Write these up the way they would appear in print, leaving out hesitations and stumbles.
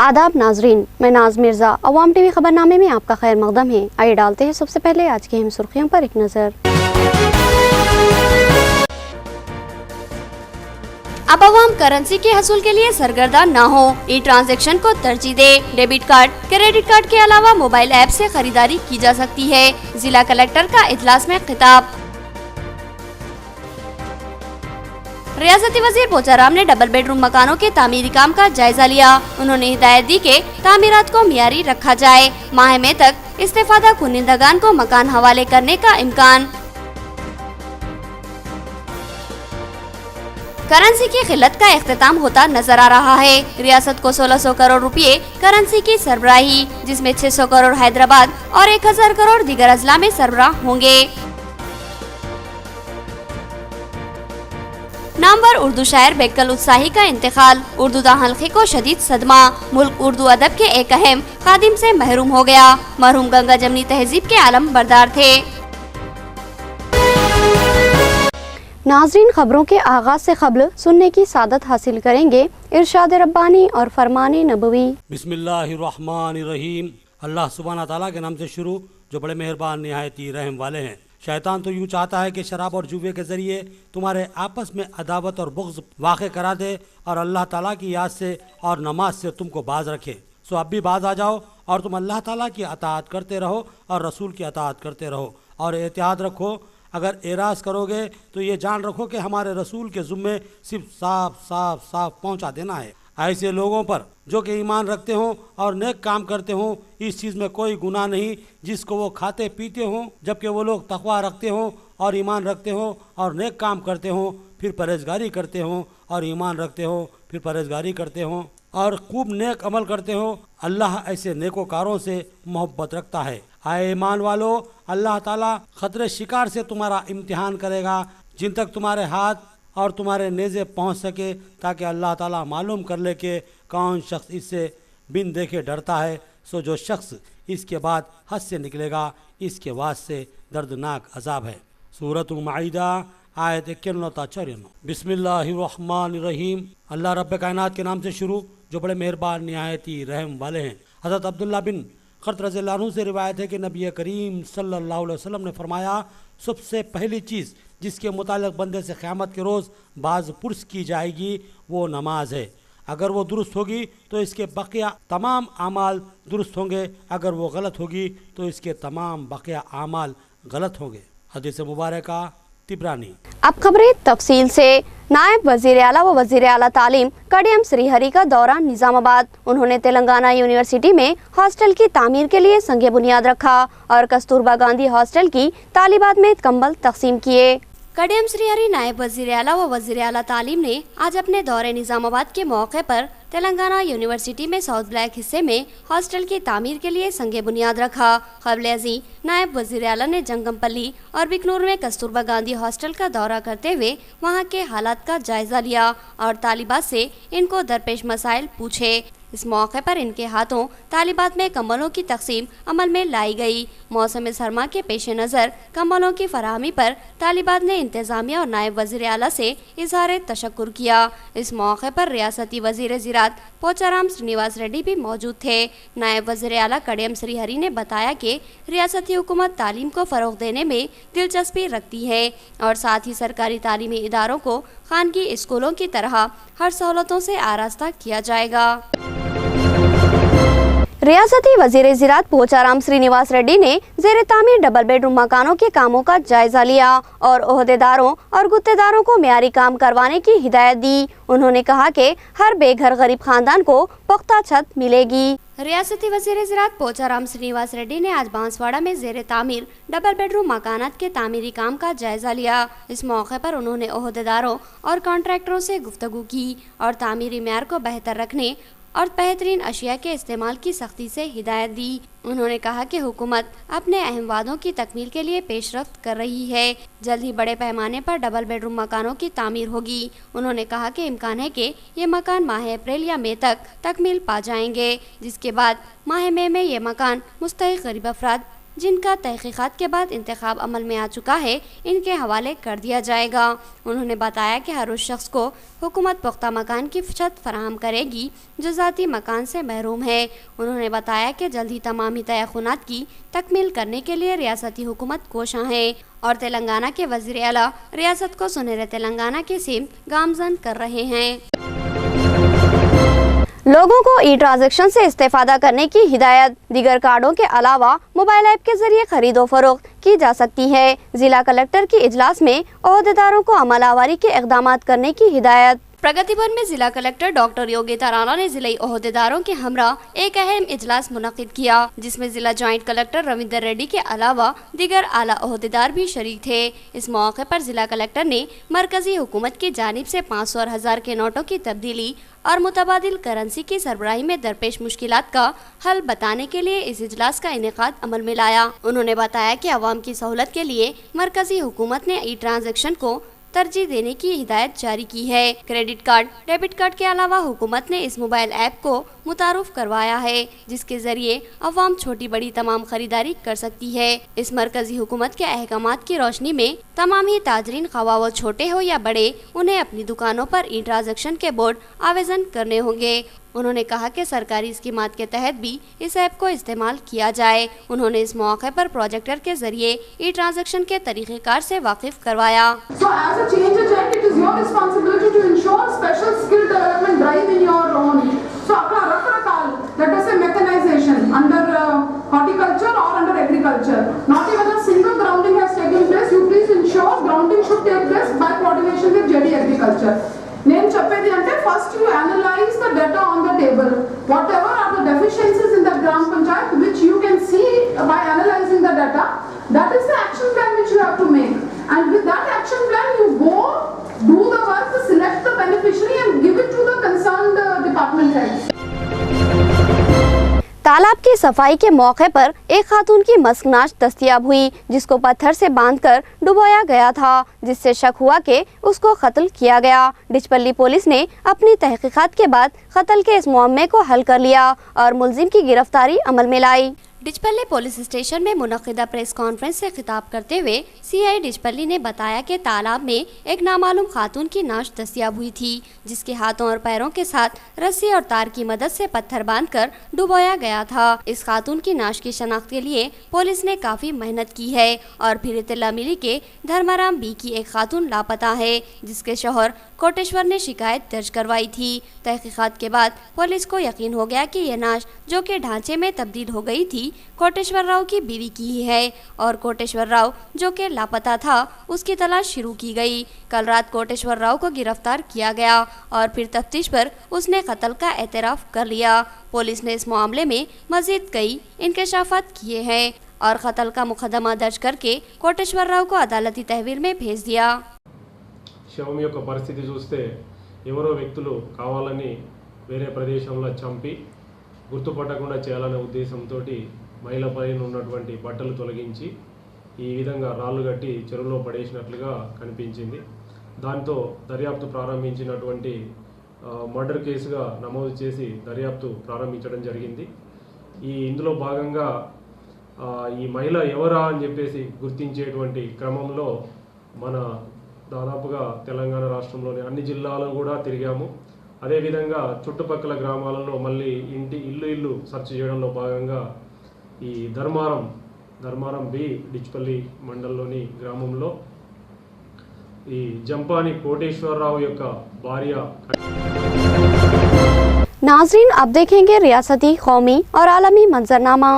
आदाब नाजरीन, मैं नाज मिर्ज़ा। अवाम टीवी खबरनामे में आपका खैर मकदम है। आइए डालते हैं सबसे पहले आज की अहम सुर्खियों पर एक नज़र। अब अवाम करेंसी के हसूल के लिए सरगर्दा ना हो, ई ट्रांजैक्शन को तरजीह दे। डेबिट कार्ड, क्रेडिट कार्ड के अलावा मोबाइल ऐप से खरीदारी की जा सकती है। जिला कलेक्टर का इजलास में खिताब। रियासती वजीर पोचाराम ने डबल बेडरूम मकानों के तामीरी काम का जायजा लिया। उन्होंने हिदायत दी कि तामीरात को मियारी रखा जाए। माह में तक इस्तेफादा कुनिंदगान को मकान हवाले करने का इम्कान। करेंसी की खिल्लत का इख्तिताम होता नजर आ रहा है। रियासत को 1600 करोड़ रुपए करेंसी की सरबराही, जिसमें 600 करोड़ हैदराबाद और 1000 करोड़ दीगर अजला में सरबराह होंगे। नामवर उर्दू शायर बेकल उत्साही का इंतकाल। उर्दू हल्के को शदीद सदमा। मुल्क उर्दू अदब के एक अहम खादिम से महरूम हो गया। मरहूम गंगा जमनी तहजीब के आलम बरदार थे। नाजरीन, खबरों के आगाज से कबल सुनने की सादत हासिल करेंगे इरशाद रब्बानी और फरमाने नबवी। बिस्मिल्लाहिर्रहमानिर्रहीम। अल्लाह सुब्हाना तआला के नाम से शुरू, जो बड़े मेहरबान निहायत ही रहम वाले हैं। शैतान तो यूँ चाहता है कि शराब और जुए के ज़रिए तुम्हारे आपस में अदावत और बुग़्ज़ वाक़ करा दे और अल्लाह ताला की याद से और नमाज से तुमको बाज रखे। सो अब भी बाज आ जाओ और तुम अल्लाह ताला की अताअत करते रहो और रसूल की अताअत करते रहो। और एहतियात रखो, अगर एराज़ करोगे तो ये जान रखो कि हमारे रसूल के ज़ुम्मे सिर्फ साफ पहुँचा देना है। ऐसे लोगों पर जो कि ईमान रखते हों और नेक काम करते हों, इस चीज़ में कोई गुनाह नहीं जिसको वो खाते पीते हों, जबकि वो लोग तक़वा रखते हों और ईमान रखते हों और नेक काम करते हों, फिर परहेज़गारी करते हों और ईमान रखते हों, फिर परहेज़गारी करते हों और खूब नेक अमल करते हों। अल्लाह ऐसे नेकोकारों से मोहब्बत रखता है। आए ईमान वालो, अल्लाह ताला ख़तरे शिकार से तुम्हारा इम्तिहान करेगा, जिन तक तुम्हारे हाथ और तुम्हारे नेज़े पहुँच सके, ताकि अल्लाह ताला मालूम कर ले कि कौन शख्स इससे बिन देखे डरता है। सो जो शख्स इसके बाद हद से निकलेगा, इसके वास्ते दर्दनाक अजाब है। सूरतुल माइदा आयत 91-94। बिस्मिल्लाहिर्रहमानिर्रहीम। अल्लाह रब्ब कायनात के नाम से शुरू, जो बड़े मेहरबान निहायत ही रहम वाले हैं। हज़रत अब्दुल्ला बिन क़र्त रज़ियल्लाहु अन्हु से रिवायत है कि नबी करीम सल्लल्लाहु अलैहि वसल्लम ने फरमाया, सबसे पहली चीज़ जिसके मुतालिक बंदे से क़यामत के रोज़ बाज़ पुरस की जाएगी वो नमाज है। अगर वो दुरुस्त होगी तो इसके बकिया तमाम आमाल दुरुस्त होंगे, अगर वो गलत होगी तो इसके तमाम बकिया आमाल गलत होंगे। हदीस मुबारका तिबरानी। अब खबरें तफसील से। नायब वज़ीर आला व वज़ीर आला तालीम कडियम श्रीहरि का दौरा निज़ामाबाद। उन्होंने तेलंगाना यूनिवर्सिटी में हॉस्टल की तामीर के लिए संग बुनियाद रखा और कस्तूरबा गांधी हॉस्टल की तालिबात में कंबल तकसीम किए। कडियम श्रीहरि नायब वज़ीर आला व वज़ीर आला तालीम ने आज अपने दौरे निज़ामाबाद के मौके पर तेलंगाना यूनिवर्सिटी में साउथ ब्लैक हिस्से में हॉस्टल की तामीर के लिए संग बुनियाद रखा। क़ब्ल-ए-ज़ी नायब वज़ीर आला ने जंगमपल्ली और बिकनूर में कस्तूरबा गांधी हॉस्टल का दौरा करते हुए वहां के हालात का जायजा लिया और तालिबात से इनको दरपेश मसाइल पूछे। इस मौके पर इनके हाथों तालिबात में कंबलों की तकसीम अमल में लाई गई। मौसम सरमा के पेश नज़र कंबलों की फराहमी पर तालिबात ने इंतज़ामिया और नायब वज़ीर आला से इज़हार तशक्कुर किया। इस मौके पर रियासती वज़ीर ज़राअत पोचाराम श्रीनिवास रेड्डी भी मौजूद थे। नायब वज़ीर आला कडियम श्रीहरि ने बताया कि रियासती हुकूमत तालीम को फ़रोग़ देने में दिलचस्पी रखती है और साथ ही सरकारी तालीमी इदारों को खानगी स्कूलों की तरह हर सहूलतों से आरास्ता किया जाएगा। रियासती वज़ीर ज़राअत पोचाराम श्रीनिवास रेड्डी ने ज़ेर तामीर डबल बेडरूम मकानों के कामों का जायजा लिया और ओहदेदारों और गुत्तेदारों को मियारी काम करवाने की हिदायत दी। उन्होंने कहा कि हर बेघर गरीब खानदान को पुख्ता छत मिलेगी। रियासती वज़ीर ज़राअत पोचाराम श्रीनिवास रेड्डी ने आज बांसवाड़ा में ज़ेर तामीर डबल बेडरूम मकानात के तामीरी काम का जायजा लिया। इस मौके पर उन्होंने ओहदेदारों और कॉन्ट्रैक्टरों से गुफ्तगू की और तामीरी म्यार को बेहतर रखने और बेहतरीन अशिया के इस्तेमाल की सख्ती से हिदायत दी। उन्होंने कहा कि हुकूमत अपने अहम वादों की तकमील के लिए पेशरफ्त कर रही है। जल्द ही बड़े पैमाने पर डबल बेडरूम मकानों की तामीर होगी। उन्होंने कहा कि इम्कान है कि ये मकान माह अप्रैल या मई तक तकमील पा जाएंगे, जिसके बाद माह मई में ये मकान मुस्तहिक गरीब अफराद जिनका तहकीकात के बाद इंतखाब अमल में आ चुका है, इनके हवाले कर दिया जाएगा। उन्होंने बताया कि हर उस शख्स को हुकूमत पुख्ता मकान की छत फराहम करेगी जो ज़ाती मकान से महरूम है। उन्होंने बताया कि जल्द ही तमामी तयख़ुनात की तकमील करने के लिए रियासती हुकूमत कोशां है और तेलंगाना के वज़ीर आला रियासत को सुनहरे तेलंगाना की सिमत गामज़न कर रहे हैं। लोगों को ई ट्रांजैक्शन से इस्तेफादा करने की हिदायत। दीगर कार्डों के अलावा मोबाइल ऐप के जरिए खरीदो फरोख्त की जा सकती है। जिला कलेक्टर की इजलास में ओहदेदारों को अमलावरी के इक़दामात करने की हिदायत। प्रगति भवन में जिला कलेक्टर डॉक्टर योगिता राणा ने जिले ओहदेदारों के हमरा एक अहम इजलास मुनक़िद किया, जिसमें जिला जॉइंट कलेक्टर रविंदर रेड्डी के अलावा दीगर आला ओहदेदार भी शरीक थे। इस मौके पर जिला कलेक्टर ने मरकजी हुकूमत की जानिब से 500 और 1000 के नोटों की तब्दीली और मुतबादिल करेंसी की सरबराही में दरपेश मुश्किलात का हल बताने के लिए इस इजलास का इनेकाद अमल में लाया। उन्होंने बताया कि अवाम की सहूलत के लिए मरकजी हुकूमत ने ई ट्रांजैक्शन को तरजीह देने की हिदायत जारी की है। क्रेडिट कार्ड, डेबिट कार्ड के अलावा हुकूमत ने इस मोबाइल ऐप को मुतारुफ करवाया है, जिसके जरिए अवाम छोटी बड़ी तमाम खरीदारी कर सकती है। इस मरकजी हुकूमत के अहकामात की रोशनी में तमाम ही ताजरीन, खवा वो छोटे हो या बड़े, उन्हें अपनी दुकानों पर ई ट्रांजैक्शन के बोर्ड आवेदन करने होंगे। उन्होंने कहा कि सरकारी स्कीमात के तहत भी इस ऐप को इस्तेमाल किया जाए। उन्होंने इस मौके पर प्रोजेक्टर के जरिए ई ट्रांजैक्शन के तरीक़ेकार से वाकिफ करवाया। So as a change agent, it is your responsibility to ensure special skill development drive in your own. So अपना रखरखाव, let us say mechanization under horticulture or under agriculture. Not even a single grounding has taken place. You please ensure grounding should take place by coordination with JD Agriculture. నేను చెప్పేది అంటే first you analyse the data on the table. Whatever are the deficiencies in the gram panchayat which you can see by analysing the data, that is the action plan which you have to make. And with that action plan you go do the work, select the beneficiary and give it to the concerned department heads. तालाब की सफाई के मौके पर एक खातून की मस्कनाश दस्तयाब हुई, जिसको पत्थर से बांधकर डुबोया गया था, जिससे शक हुआ कि उसको कत्ल किया गया। डिचपल्ली पुलिस ने अपनी तहकीकात के बाद कत्ल के इस मामले को हल कर लिया और मुलजिम की गिरफ्तारी अमल में लाई। डिचपल्ली पुलिस स्टेशन में मुनक़िदा प्रेस कॉन्फ्रेंस से खिताब करते हुए सीआई डिचपल्ली ने बताया कि तालाब में एक नामालूम खातून की नाश दस्तयाब हुई थी, जिसके हाथों और पैरों के साथ रस्सी और तार की मदद से पत्थर बांधकर डुबोया गया था। इस खातून की नाश की शनाख्त के लिए पुलिस ने काफ़ी मेहनत की है और फिर इत्तला मिली के धर्माराम बी की एक खातून लापता है, जिसके शौहर कोटेश्वर ने शिकायत दर्ज करवाई थी। तहकीकात के बाद पुलिस को यकीन हो गया कि यह नाश, जो कि ढांचे में तब्दील हो गई थी, कोटेश्वर राव की बीवी की ही है और कोटेश्वर राव, जो कि लापता था, उसकी तलाश शुरू की गई। कल रात कोटेश्वर राव को गिरफ्तार किया गया और फिर तफ्तीश पर उसने कत्ल का एतराफ़ कर लिया। पुलिस ने इस मामले में मज़ीद कई इंकशाफात किए हैं और कत्ल का मुकदमा दर्ज करके कोटेश्वर राव को अदालती तहवील में भेज दिया। శవం యొక్క పరిస్థితి చూస్తే ఎవరో వ్యక్తులు కావాలని వేరే ప్రదేశంలో చంపి గుర్తుపట్టకుండా చేయాలనే ఉద్దేశంతో మహిళ పైన ఉన్నటువంటి బట్టలు తొలగించి ఈ విధంగా రాళ్ళు కట్టి చెరువులో పడేసినట్లుగా కనిపించింది. దాంతో దర్యాప్తు ప్రారంభించినటువంటి మర్డర్ కేసుగా నమోదు చేసి దర్యాప్తు ప్రారంభించడం జరిగింది. ఇందులో భాగంగా ఈ మహిళ ఎవరా అని చెప్పేసి గుర్తించేటువంటి క్రమంలో మన దాదాపుగా తెలంగాణ రాష్ట్రంలోని అన్ని జిల్లాలు కూడా తిరిగాము. అదేవిధంగా చుట్టుపక్కల గ్రామాలలో మళ్ళీ ఇల్లు సెర్చ్ చేయడంలో భాగంగా ఈ ధర్మారం బి డిచ్పల్లి మండలంలోని గ్రామంలో ఈ జంపాని కోటేశ్వరరావు యొక్క భార్య। नाज़रीन, अब देखेंगे रियासती, कौमी और आलमी मंजरनामा।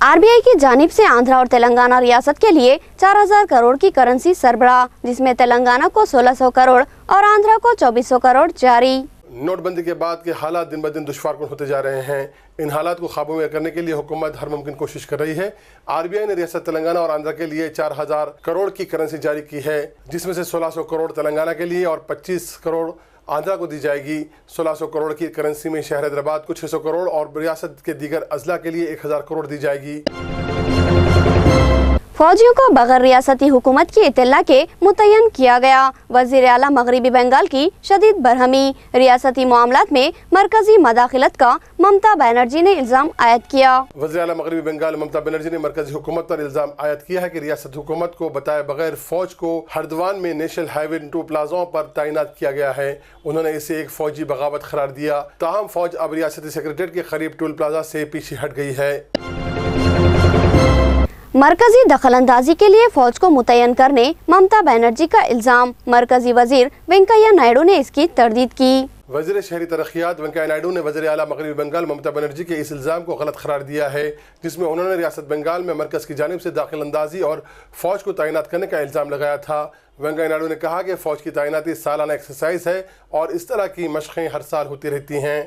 आरबीआई की जानिब से आंध्रा और तेलंगाना रियासत के लिए 4000 करोड़ की करेंसी सरबराह, जिसमें तेलंगाना को 1600 करोड़ और आंध्रा को 2400 करोड़ जारी। नोटबंदी के बाद के हालात दिन ब दिन दुश्वारकुन होते जा रहे हैं। इन हालात को काबू में करने के लिए हुकूमत हर मुमकिन कोशिश कर रही है। आरबीआई ने रियासत तेलंगाना और आंध्रा के लिए 4000 करोड़ की करेंसी जारी की है, जिसमें से 1600 करोड़ तेलंगाना के लिए और 25 करोड़ आंध्रा को दी जाएगी। 1600 करोड़ की करेंसी में शहर हैदराबाद को 600 करोड़ और रियासत के दीगर अजला के लिए 1000 करोड़ दी जाएगी। फौजियों को बगैर रियासती हुकूमत की इत्तला के मुतय्यन किया गया। वज़ीर आला मगरिबी बंगाल की शदीद बरहमी, रियासती मामलात में मरकजी मदाखिलत का ममता बनर्जी ने इल्ज़ाम आयद किया। वज़ीर आला मगरिबी बंगाल ममता बनर्जी ने मरकजी हुकूमत पर इल्ज़ाम आयद किया है कि रियासती हुकूमत को बताए बगैर फौज को हरद्वान में नेशनल हाईवे 2 प्लाजाओं पर तैनात किया गया है। उन्होंने इसे एक फौजी बगावत करार दिया। ताहम फौज अब रियासती सेक्रेटेरिएट के करीब टोल प्लाजा से पीछे हट गई है। मरकजी दखलंदाजी के लिए फौज को मुतय्यन करने ममता बनर्जी का इल्ज़ाम, मरकजी वजीर वेंकैया नायडू ने इसकी तरदीद की। वज़ीर शहरी तरक्यात वेंकैया नायडू ने वज़ीर आला मगरिबी बंगाल ममता बनर्जी के इस इल्ज़ाम को गलत करार दिया है, जिसमें उन्होंने रियासत बंगाल में मरकज़ की जानिब से दाखिल अंदाजी और फ़ौज को तैनात करने का इल्ज़ाम लगाया था। वेंकैया नायडू ने कहा कि फ़ौज की तैनाती सालाना एक्सरसाइज है और इस तरह की मशक़ें हर साल होती रहती हैं।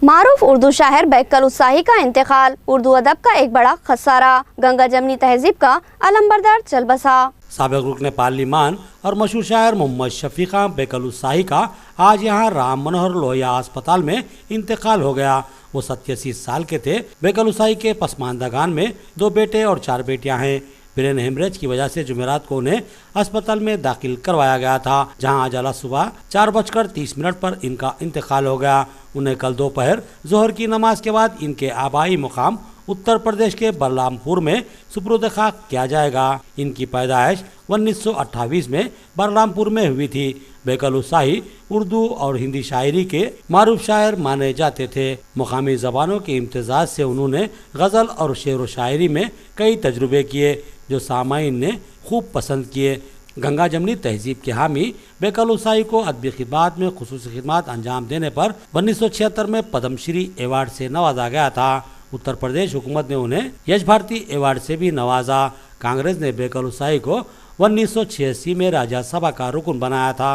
मारूफ उर्दू शायर बैकल उत्साही का इंतकाल, उर्दू अदब का एक बड़ा खसारा, गंगा जमनी तहजीब का अलंबरदार चल बसा। साबिक़ रुकन पार्लिमान और मशहूर शायर मोहम्मद शफीक़ा बैकल उत्साही का आज यहाँ राम मनोहर लोहिया अस्पताल में इंतकाल हो गया। वो 87 साल के थे। बैकल उत्साही के पसमानदगान में 2 बेटे और 4 बेटियां हैं। ब्रेन हेमरेज की वजह से जुमेरात को उन्हें अस्पताल में दाखिल करवाया गया था, जहां आज अला सुबह 4:30 पर इनका इंतकाल हो गया। उन्हें कल दोपहर जोहर की नमाज के बाद इनके आबाई मुकाम उत्तर प्रदेश के बलरामपुर में सुपुर्द खाक किया जाएगा। इनकी पैदाइश 1928 में बलरामपुर में हुई थी। बैकल उत्साही उर्दू और हिंदी शायरी के मारूफ शायर माने जाते थे। मुकामी ज़बानों के इम्तिज़ाज से उन्होंने गज़ल और शेर व शायरी में कई तजुर्बे किए, जो सामाईन ने खूब पसंद किए। गंगा जमनी तहजीब के हामी बैकल उत्साही को अदबी खिदमत में खुसूसी खिदमत अंजाम देने पर 1976 में पद्मश्री अवार्ड से नवाजा गया था। उत्तर प्रदेश हुकूमत ने उन्हें यश भारती अवार्ड से भी नवाजा। कांग्रेस ने बैकल उत्साही को 1986 में राज्यसभा का रुकन बनाया था।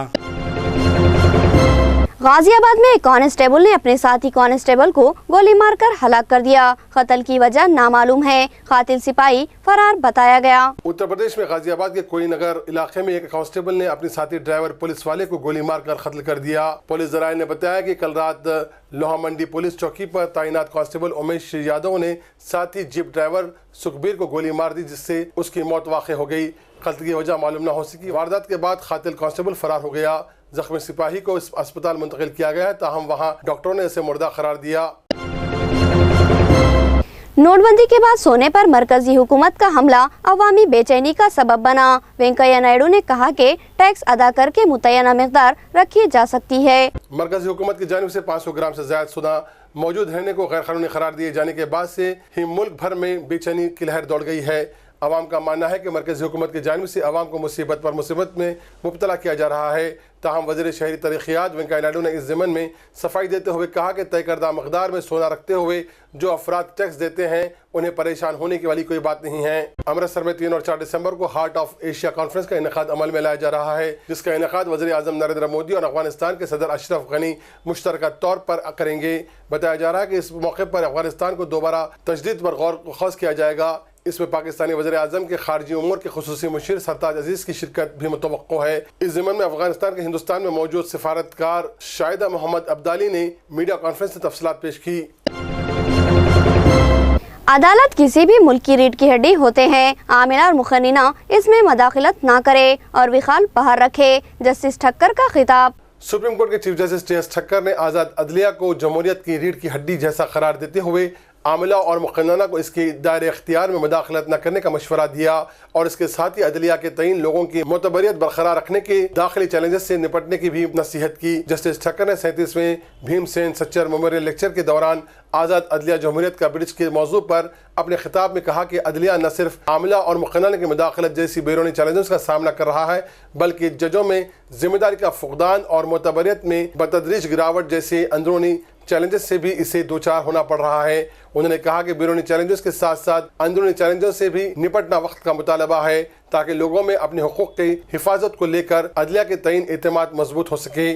गाजियाबाद में एक कांस्टेबल ने अपने साथी कांस्टेबल को गोली मारकर हलाक कर दिया। कत्ल की वजह नामालूम है। कातिल सिपाही फरार बताया गया। उत्तर प्रदेश में गाजियाबाद के कोई नगर इलाके में एक कांस्टेबल ने अपने साथी ड्राइवर पुलिस वाले को गोली मारकर कत्ल कर दिया। पुलिस जराये ने बताया कि कल रात लोहा मंडी पुलिस चौकी पर तैनात कांस्टेबल उमेश यादव ने साथी जीप ड्राइवर सुखबीर को गोली मार दी, जिससे उसकी मौत वाक़ हो गई। कत्ल की वजह मालूम न हो सकी। वारदात के बाद कातिल कांस्टेबल फरार हो गया। जख्मी सिपाही को इस अस्पताल मुंतकिल किया गया है, ताहम वहां डॉक्टरों ने इसे मुर्दा करार दिया। नोटबंदी के बाद सोने पर मरकजी हुकूमत का हमला अवामी बेचैनी का सबब बना। वेंकैया नायडू ने कहा कि टैक्स अदा करके मुतय्यना मिक़दार रखी जा सकती है। मरकजी हुकूमत की जानिब से 500 ग्राम से ज़्यादा सोना मौजूद रहने को गैर कानूनी करार दिए जाने के बाद से ही मुल्क भर में बेचैनी की लहर दौड़ गई है। अवाम का मानना है कि मरकजी हुकूमत की जानिब से अवाम को मुसीबत पर मुसीबत में मुब्तला किया जा रहा है। ताहम वज़ीर शहरी तरक्यात वेंकैया नायडू ने इस ज़मन में सफाई देते हुए कहा कि तय करदा मकदार में सोना रखते हुए जो अफराद टैक्स देते हैं उन्हें परेशान होने की वाली कोई बात नहीं है। अमृतसर में 3 और 4 दिसंबर को हार्ट ऑफ एशिया कॉन्फ्रेंस का इनेकाद अमल में लाया जा रहा है, जिसका इनेकाद वज़ीर आज़म नरेंद्र मोदी और अफगानिस्तान के सदर अशरफ गनी मुश्तरका तौर पर करेंगे। बताया जा रहा है कि इस मौके पर अफगानिस्तान को दोबारा तजदीद पर गौर ख़ास किया जाएगा। इसमें पाकिस्तानी वज़ीर आज़म के खारजी उमूर के खुसूसी मुशीर सरताज अजीज़ की शिरकत भी मुतवक्को है। इस ज़मन में अफगानिस्तान के हिंदुस्तान में मौजूद सिफारतकार शाहिदा मोहम्मद अब्दाली ने मीडिया कॉन्फ्रेंस में तफसीलात पेश की। अदालत किसी भी मुल्क की रीढ़ की हड्डी होते हैं। आमिला और मुखन्निना इसमें मदाखलत ना करे और विखाल बाहर रखे। जस्टिस ठक्कर का खिताब। सुप्रीम कोर्ट के चीफ जस्टिस टी.एस. ठक्कर ने आज़ाद अदलिया को जमहूरियत की रीढ़ की हड्डी जैसा करार देते हुए आमिला और मुक़न्नना को इसके दायरे इख्तियार में मुदाखलत न करने का मशवरा दिया और इसके साथ ही अदलिया के तईन लोगों की मोतबरियत बरकरार रखने के दाखिली चैलेंजेस से निपटने की भी नसीहत की। जस्टिस ठक्कर ने 37वें भीमसेन सच्चर मेमोरियल लेक्चर के दौरान आज़ाद अदलिया जमहूरियत का ब्रिज के मौजू पर अपने खिताब में कहा कि अदलिया न सिर्फ आमिला और मुक़न्नना की मुदाखलत जैसी बैरूनी चैलेंजेस का सामना कर रहा है, बल्कि जजों में जिम्मेदारी का फुकदान और मोतबरियत में बतदरीज गिरावट जैसे अंदरूनी चैलेंजेस से भी इसे दो चार होना पड़ रहा है। उन्होंने कहा कि बैरूनी चैलेंजेस के साथ साथ अंदरूनी चैलेंजों से भी निपटना वक्त का मुतालबा है, ताकि लोगों में अपने हुकूक की हिफाजत को लेकर अदलिया के तईन एतमाद मजबूत हो सके।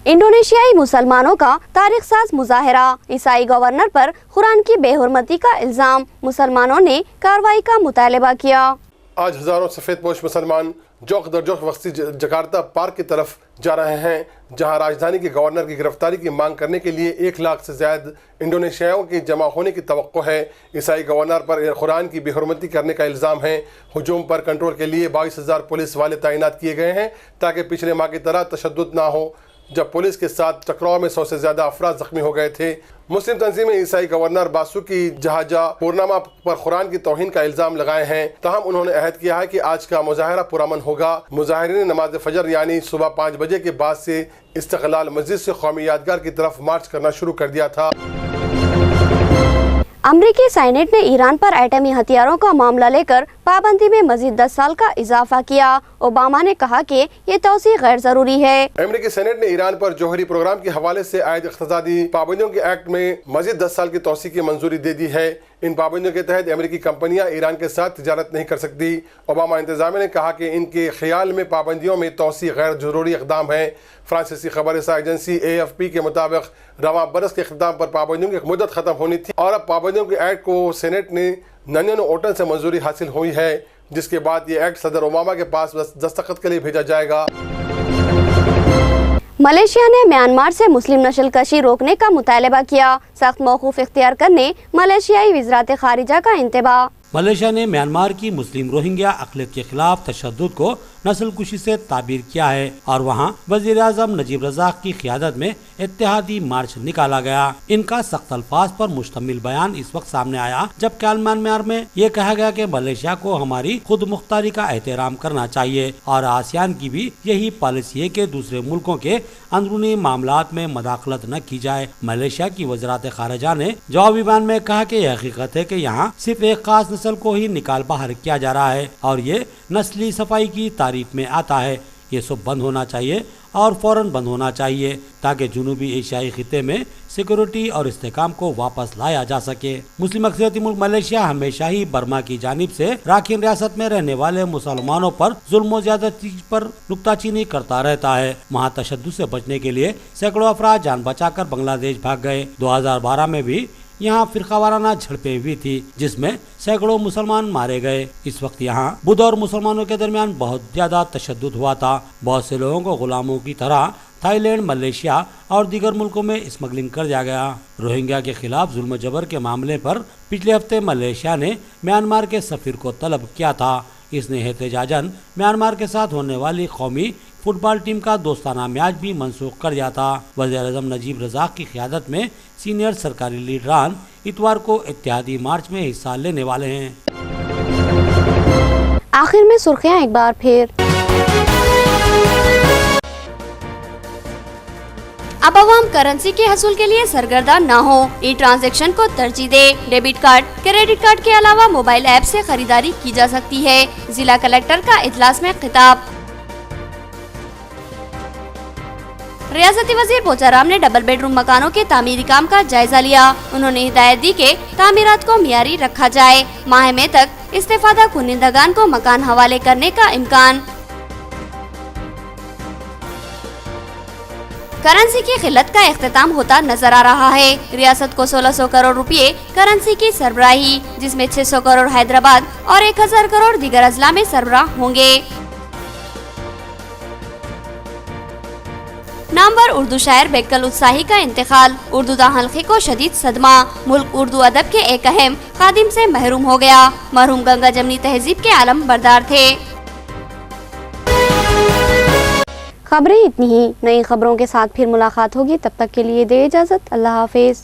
इंडोनेशियाई मुसलमानों का तारीख साज मुजाहरा, ईसाई गवर्नर पर कुरान की बेहुरमती का इल्जाम, मुसलमानों ने कार्रवाई का मुतालबा किया। आज हजारों सफ़ेद पोश मुसलमान जोक दर जोक वक्ती जकार्ता पार्क की तरफ जा रहे हैं, जहां राजधानी के गवर्नर की गिरफ्तारी की मांग करने के लिए 1 लाख से ज़्यादा इंडोनेशियाओं की जमा होने की तवक्को है। ईसाई गवर्नर पर कुरान की बेहुरमती करने का इल्ज़ाम है। हुजूम पर कंट्रोल के लिए 22,000 पुलिस वाले तैनात किए गए हैं ताकि पिछले माह की तरह तशद्दुद ना हो, जब पुलिस के साथ टकराव में 100 से ज़्यादा अफराद जख्मी हो गए थे। मुस्लिम तंजीमें ईसाई गवर्नर बासुकी जहाजा पूर्णिमा पर कुरान की तौहीन का इल्ज़ाम लगाए हैं, ताहम उन्होंने अहद किया है कि आज का मुजाहरा पुरअमन होगा। मुजाहिरीन ने नमाज फजर यानी सुबह 5 बजे के बाद से इस्तिक़लाल मस्जिद से कौमी यादगार की तरफ मार्च करना शुरू कर दिया था। अमरीकी सीनेट ने ईरान पर एटमी हथियारों का मामला लेकर पाबंदी में मजीद 10 साल का इजाफा किया। ओबामा ने कहा कि ये तौसीक़ गैर जरूरी है। अमरीकी सेनेट ने ईरान पर जौहरी प्रोग्राम के हवाले से आयद इक़्तिसादी पाबंदियों के एक्ट में मजीद 10 साल की तौसीक़ की मंजूरी दे दी है। इन पाबंदियों के तहत अमरीकी कंपनियां ईरान के साथ तिजारत नहीं कर सकती। ओबामा इंतजामिया ने कहा कि इनके ख्याल में पाबंदियों में तौसीक़ गैर जरूरी इक़दाम है। फ्रांसीसी खबर रसा एजेंसी AFP के मुताबिक रवां बरस के इख्तिताम पर पाबंदियों की मुद्दत ख़त्म होनी थी और अब पाबंदियों के एक्ट को सेनेट ने 99 वोटों से मंजूरी हासिल हुई है, जिसके बाद ये एक्ट सदर ओबामा के पास दस्तखत के लिए भेजा जाएगा। मलेशिया ने म्यांमार से मुस्लिम नस्लकशी रोकने का मुतालबा किया। सख्त मौक़ूफ़ इख्तियार करने मलेशियाई वज़ारत ख़ारिजा का इंतबाह। मलेशिया ने म्यांमार की मुस्लिम रोहिंग्या अक़लियत के खिलाफ तशद्दुद को नस्लकुशी से ताबीर किया है और वहाँ वज़ीर आज़म नजीब रज़ाक की क़ियादत में इत्तेहादी मार्च निकाला गया। इनका सख्त अल्फाज पर मुश्तमिल बयान इस वक्त सामने आया जब म्यांमार में ये कहा गया कि मलेशिया को हमारी खुद मुख्तारी का एहतराम करना चाहिए और आसियान की भी यही पॉलिसी है कि दूसरे मुल्कों के अंदरूनी मामलात में मदाखलत न की जाए। मलेशिया की वज़ारत ख़ारिजा ने जवाबी बयान में कहा कि यह हकीकत है कि यहाँ सिर्फ एक खास नस्ल को ही निकाल बाहर किया जा रहा है और ये नस्ली सफाई की तारीफ में आता है। ये सब बंद होना चाहिए और फौरन बंद होना चाहिए ताकि जनूबी एशियाई खिते में सिक्योरिटी और इस्तेकाम को वापस लाया जा सके। मुस्लिम अक्सरियती मुल्क मलेशिया हमेशा ही बर्मा की जानिब से राखीन रियासत में रहने वाले मुसलमानों पर जुल्म और ज्यादती पर नुक्ताचीनी करता रहता है। वहाँ तशद्दुद से बचने के लिए सैकड़ों अफराद जान बचाकर बांग्लादेश भाग गए। 2012 में भी यहाँ फिरकावाराना झड़पें हुई थी जिसमें सैकड़ों मुसलमान मारे गए। इस वक्त यहाँ बुद्ध और मुसलमानों के दरमियान बहुत ज्यादा तशद्दुद हुआ था। बहुत से लोगों को गुलामों की तरह थाईलैंड, मलेशिया और दीगर मुल्कों में स्मगलिंग कर दिया गया। रोहिंग्या के खिलाफ जुल्म जबर के मामले पर पिछले हफ्ते मलेशिया ने म्यांमार के सफीर को तलब किया था। इसने एहतजाजन म्यांमार के साथ होने वाली कौमी फुटबॉल टीम का दोस्ताना मैच भी मनसूख कर दिया था। वज़ीर-ए-आज़म नजीब रज़ाक की क़ियादत में सीनियर सरकारी लीडरान इतवार को इत्तेहादी मार्च में हिस्सा लेने वाले हैं। आखिर में सुर्खियां एक बार फिर। अब अवाम करेंसी के हसूल के लिए सरगर्दा न हो, ई ट्रांजैक्शन को तरजीह दे। डेबिट कार्ड, क्रेडिट कार्ड के अलावा मोबाइल ऐप से खरीदारी की जा सकती है। जिला कलेक्टर का इजलास में खिताब। रियासती वजीर पोचाराम ने डबल बेडरूम मकानों के तामीरी काम का जायजा लिया। उन्होंने हिदायत दी कि तामीरात को मियारी रखा जाए। माह में तक इस्तेफादा कुनिंदगान को मकान हवाले करने का इम्कान। करेंसी की खिल्लत का इख्तिताम होता नजर आ रहा है। रियासत को 1600 करोड़ रुपए करेंसी की सरबराही, जिसमें 600 करोड़ हैदराबाद और 1000 करोड़ दीगर अजला में सरबराह होंगे। नामवर उर्दू शायर बेकल उत्साही का इंतकाल। उर्दू दाहलखी को शदीद सदमा। मुल्क उर्दू अदब के एक अहम खादिम से महरूम हो गया। मरहूम गंगा जमनी तहजीब के आलम बरदार थे। खबरें इतनी ही। नई खबरों के साथ फिर मुलाकात होगी, तब तक के लिए दे इजाजत। अल्लाह हाफिज।